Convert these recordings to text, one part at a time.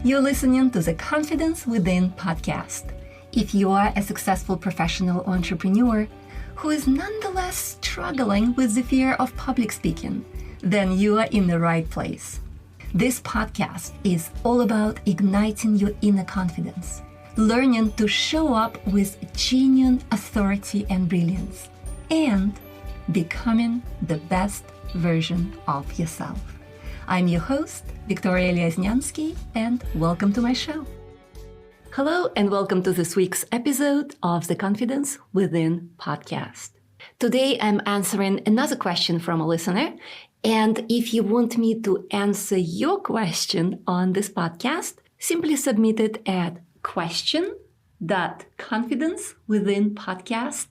You're listening to the Confidence Within podcast. If you are a successful professional entrepreneur who is nonetheless struggling with the fear of public speaking, then you are in the right place. This podcast is all about igniting your inner confidence, learning to show up with genuine authority and brilliance, and becoming the best version of yourself. I'm your host, Victoria Lesnyansky, and welcome to my show. Hello, and welcome to this week's episode of the Confidence Within podcast. Today, I'm answering another question from a listener, and if you want me to answer your question on this podcast, simply submit it at question.confidencewithinpodcast.com.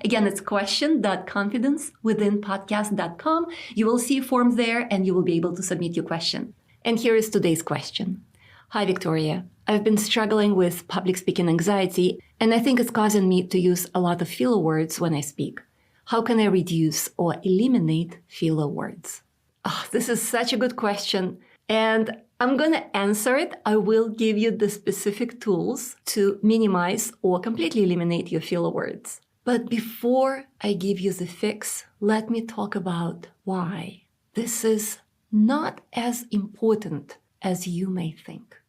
Again, it's question.confidencewithinpodcast.com. You will see a form there and you will be able to submit your question. And here is today's question. Hi, Victoria. I've been struggling with public speaking anxiety, and I think it's causing me to use a lot of filler words when I speak. How can I reduce or eliminate filler words? Oh, this is such a good question, and I'm going to answer it. I will give you the specific tools to minimize or completely eliminate your filler words. But before I give you the fix, let me talk about why this is not as important as you may think.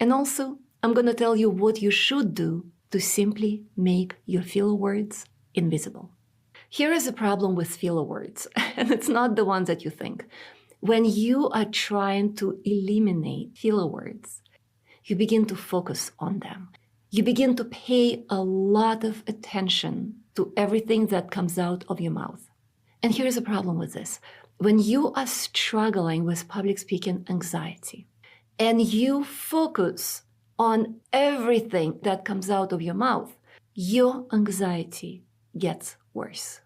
And also, I'm going to tell you what you should do to simply make your filler words invisible. Here is a problem with filler words, and it's not the ones that you think. When you are trying to eliminate filler words, you begin to focus on them. You begin to pay a lot of attention to everything that comes out of your mouth. And here's a problem with this. When you are struggling with public speaking anxiety, and you focus on everything that comes out of your mouth, your anxiety gets worse.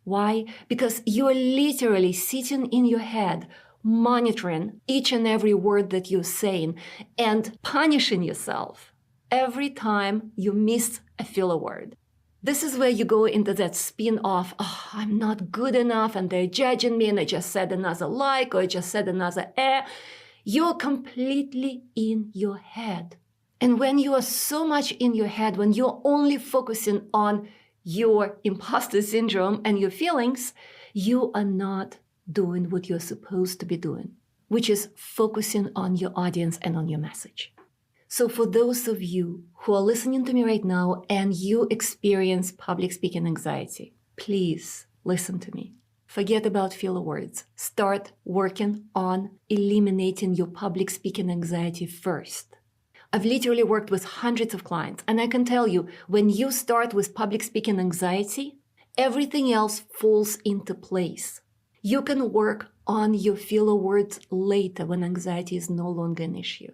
Why? Because you are literally sitting in your head, monitoring each and every word that you're saying and punishing yourself every time you miss a filler word. This is where you go into that spin of, oh, I'm not good enough and they're judging me and I just said another like or I just said another eh. You're completely in your head. And when you are so much in your head, when you're only focusing on your imposter syndrome and your feelings, you are not doing what you're supposed to be doing, which is focusing on your audience and on your message. So for those of you who are listening to me right now and you experience public speaking anxiety, please listen to me. Forget about filler words. Start working on eliminating your public speaking anxiety first. I've literally worked with hundreds of clients, and I can tell you, when you start with public speaking anxiety, everything else falls into place. You can work on your filler words later when anxiety is no longer an issue.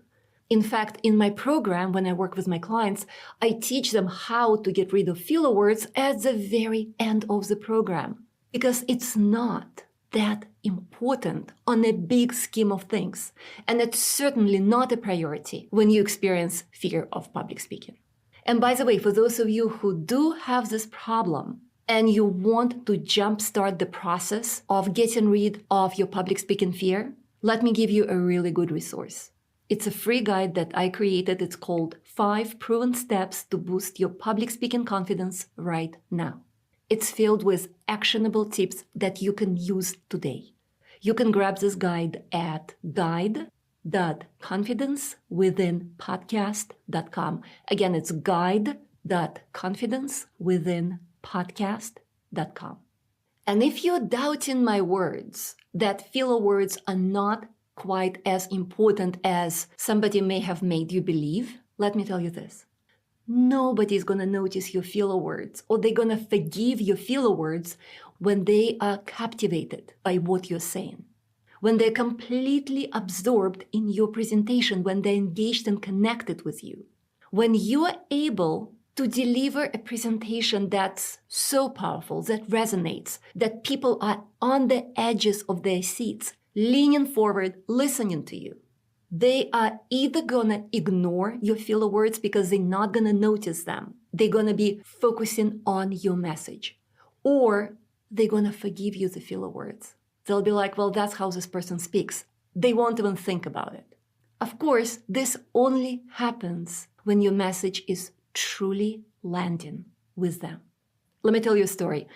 In fact, in my program, when I work with my clients, I teach them how to get rid of filler words at the very end of the program. Because it's not that important on a big scheme of things. And it's certainly not a priority when you experience fear of public speaking. And by the way, for those of you who do have this problem and you want to jumpstart the process of getting rid of your public speaking fear, let me give you a really good resource. It's a free guide that I created. It's called 5 Proven Steps to Boost Your Public Speaking Confidence Right Now. It's filled with actionable tips that you can use today. You can grab this guide at guide.confidencewithinpodcast.com. Again, it's guide.confidencewithinpodcast.com. And if you're doubting my words, that filler words are not quite as important as somebody may have made you believe, let me tell you this. Nobody's going to notice your filler words, or they're going to forgive your filler words when they are captivated by what you're saying, when they're completely absorbed in your presentation, when they're engaged and connected with you. When you are able to deliver a presentation that's so powerful, that resonates, that people are on the edges of their seats, leaning forward, listening to you. They are either going to ignore your filler words because they're not going to notice them. They're going to be focusing on your message. Or they're going to forgive you the filler words. They'll be like, well, that's how this person speaks. They won't even think about it. Of course, this only happens when your message is truly landing with them. Let me tell you a story.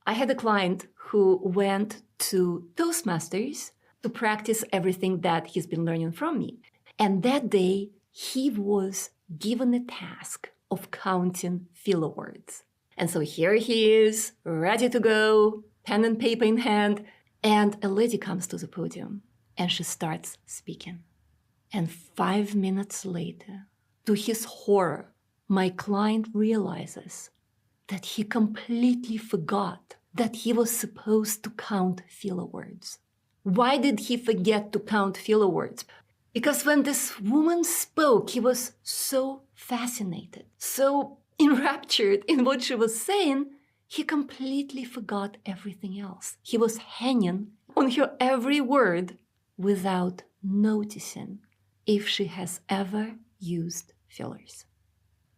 I had a client who went to Toastmasters to practice everything that he's been learning from me. And that day, he was given a task of counting filler words. And so here he is, ready to go, pen and paper in hand, and a lady comes to the podium and she starts speaking. And 5 minutes later, to his horror, my client realizes that he completely forgot that he was supposed to count filler words. Why did he forget to count filler words? Because when this woman spoke, he was so fascinated, so enraptured in what she was saying, he completely forgot everything else. He was hanging on her every word without noticing if she has ever used fillers.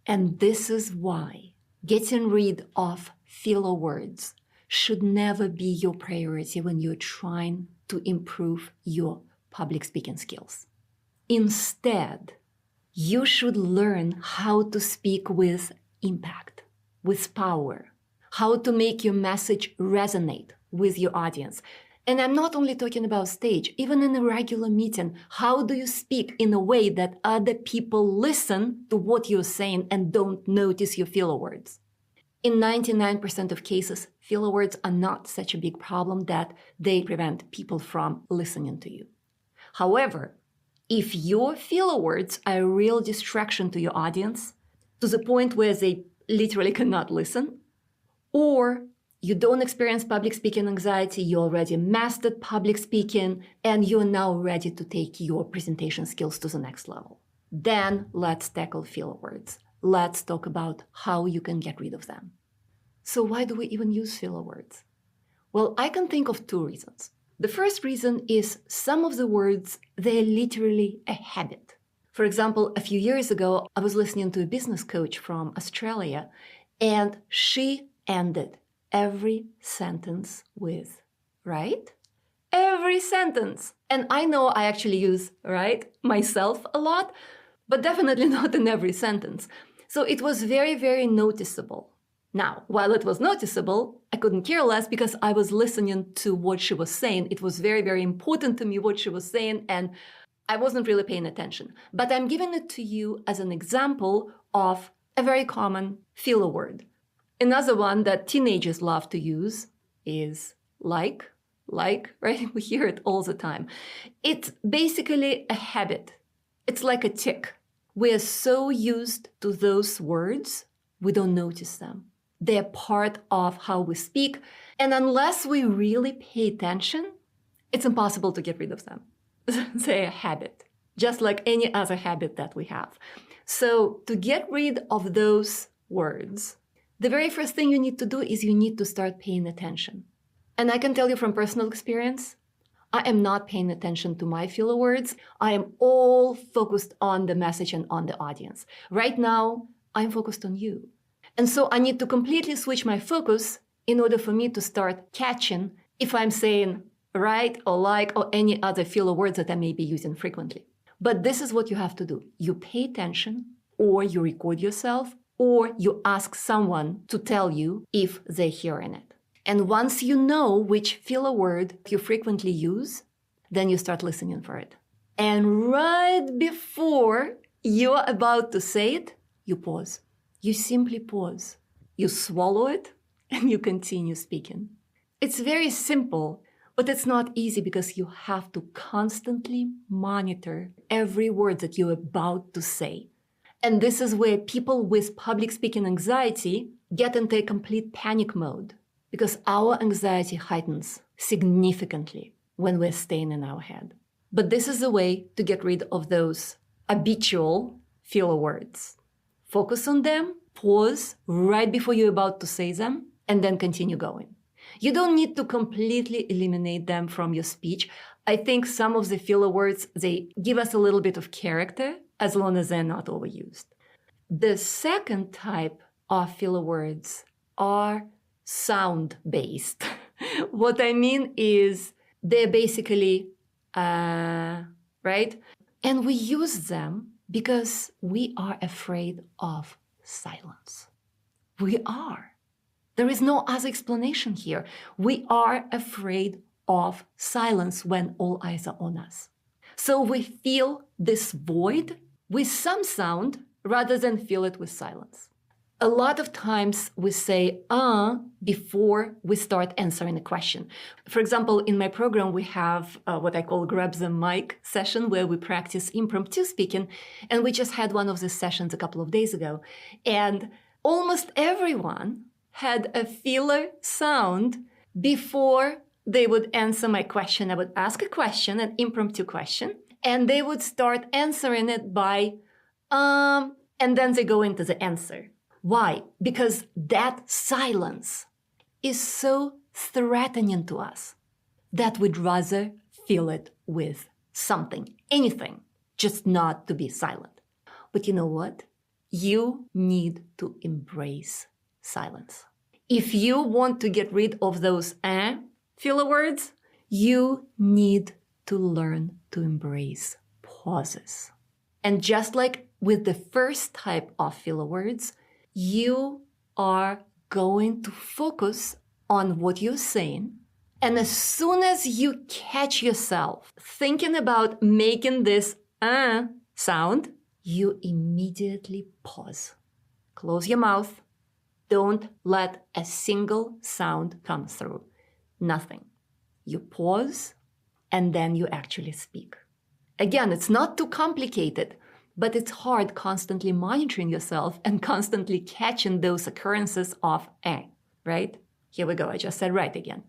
And this is why getting rid of filler words should never be your priority when you're trying to improve your public speaking skills. Instead, you should learn how to speak with impact, with power, how to make your message resonate with your audience. And I'm not only talking about stage, even in a regular meeting, how do you speak in a way that other people listen to what you're saying and don't notice your filler words? In 99% of cases, filler words are not such a big problem that they prevent people from listening to you. However, if your filler words are a real distraction to your audience, to the point where they literally cannot listen, or you don't experience public speaking anxiety, you already mastered public speaking, and you're now ready to take your presentation skills to the next level, then let's tackle filler words. Let's talk about how you can get rid of them. So why do we even use filler words? Well, I can think of 2 reasons. The first reason is some of the words, they're literally a habit. For example, a few years ago, I was listening to a business coach from Australia, and she ended every sentence with right? Every sentence. And I know I actually use right myself a lot, but definitely not in every sentence. So it was very, very noticeable. Now, while it was noticeable, I couldn't care less because I was listening to what she was saying. It was very, very important to me what she was saying, and I wasn't really paying attention. But I'm giving it to you as an example of a very common filler word. Another one that teenagers love to use is like, right? We hear it all the time. It's basically a habit. It's like a tick. We are so used to those words, we don't notice them. They're part of how we speak. And unless we really pay attention, it's impossible to get rid of them. They're a habit, just like any other habit that we have. So to get rid of those words, the very first thing you need to do is you need to start paying attention. And I can tell you from personal experience, I am not paying attention to my filler words. I am all focused on the message and on the audience. Right now, I'm focused on you. And so I need to completely switch my focus in order for me to start catching if I'm saying right or like or any other filler words that I may be using frequently. But this is what you have to do. You pay attention, or you record yourself, or you ask someone to tell you if they're hearing it. And once you know which filler word you frequently use, then you start listening for it. And right before you're about to say it, you pause. You simply pause. You swallow it, and you continue speaking. It's very simple, but it's not easy because you have to constantly monitor every word that you're about to say. And this is where people with public speaking anxiety get into a complete panic mode, because our anxiety heightens significantly when we're staying in our head. But this is the way to get rid of those habitual filler words. Focus on them, pause right before you're about to say them, and then continue going. You don't need to completely eliminate them from your speech. I think some of the filler words, they give us a little bit of character as long as they're not overused. The second type of filler words are sound-based. What I mean is they're basically, right? And we use them because we are afraid of silence. We are. There is no other explanation here. We are afraid of silence when all eyes are on us. So we feel this void with some sound rather than feel it with silence. A lot of times we say before we start answering a question. For example, in my program, we have what I call grab the mic session where we practice impromptu speaking. And we just had one of these sessions a couple of days ago. And almost everyone had a filler sound before they would answer my question. I would ask a question, an impromptu question, and they would start answering it by, and then they go into the answer. Why? Because that silence is so threatening to us that we'd rather fill it with something, anything, just not to be silent. But you know what? You need to embrace silence. If you want to get rid of those filler words, you need to learn to embrace pauses. And just like with the first type of filler words, you are going to focus on what you're saying. And as soon as you catch yourself thinking about making this sound, you immediately pause. Close your mouth. Don't let a single sound come through. Nothing. You pause, and then you actually speak. Again, it's not too complicated, but it's hard constantly monitoring yourself and constantly catching those occurrences of right? Here we go. I just said right again.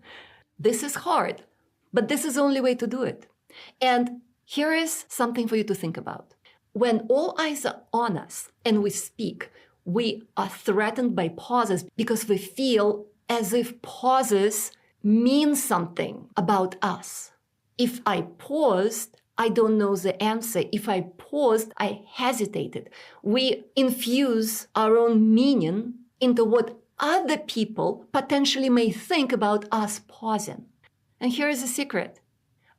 This is hard, but this is the only way to do it. And here is something for you to think about. When all eyes are on us and we speak, we are threatened by pauses because we feel as if pauses mean something about us. If I paused, I don't know the answer. If I paused, I hesitated. We infuse our own meaning into what other people potentially may think about us pausing. And here is a secret.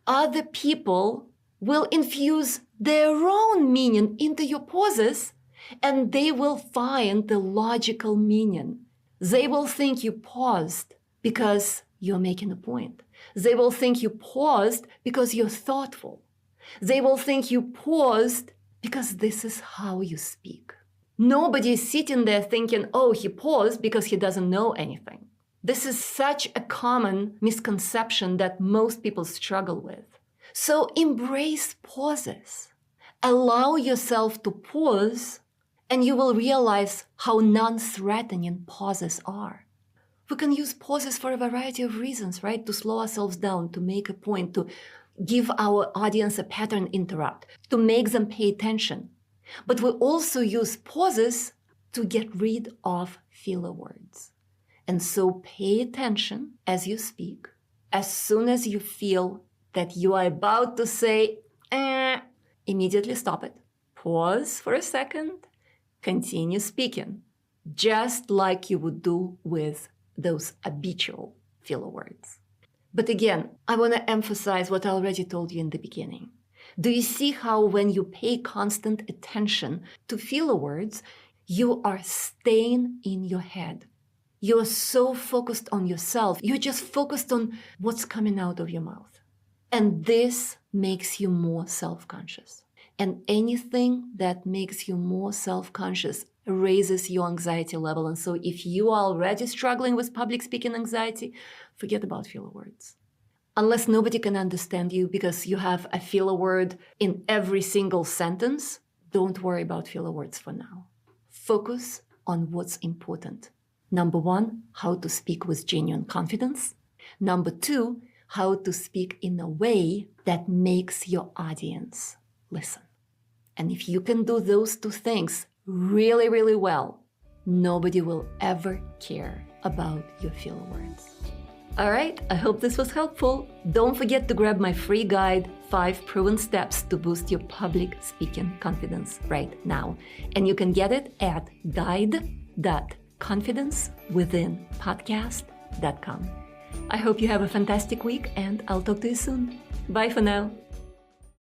Other people will infuse their own meaning into your pauses, and they will find the logical meaning. They will think you paused because you're making a point. They will think you paused because you're thoughtful. They will think you paused because this is how you speak. Nobody is sitting there thinking, oh, he paused because he doesn't know anything. This is such a common misconception that most people struggle with. So embrace pauses. Allow yourself to pause, and you will realize how non-threatening pauses are. We can use pauses for a variety of reasons, right? To slow ourselves down, to make a point, to give our audience a pattern interrupt, to make them pay attention. But we also use pauses to get rid of filler words. And so pay attention as you speak. As soon as you feel that you are about to say, immediately stop it. Pause for a second. Continue speaking. Just like you would do with those habitual filler words. But again, I want to emphasize what I already told you in the beginning. Do you see how when you pay constant attention to filler words, you are staying in your head? You're so focused on yourself. You're just focused on what's coming out of your mouth. And this makes you more self-conscious. And anything that makes you more self-conscious raises your anxiety level. And so if you are already struggling with public speaking anxiety, forget about filler words. Unless nobody can understand you because you have a filler word in every single sentence, don't worry about filler words for now. Focus on what's important. Number one, how to speak with genuine confidence. Number two, how to speak in a way that makes your audience listen. And if you can do those two things really, really well, nobody will ever care about your filler words. All right, I hope this was helpful. Don't forget to grab my free guide, 5 Proven Steps to Boost Your Public Speaking Confidence right now. And you can get it at guide.confidencewithinpodcast.com. I hope you have a fantastic week, and I'll talk to you soon. Bye for now.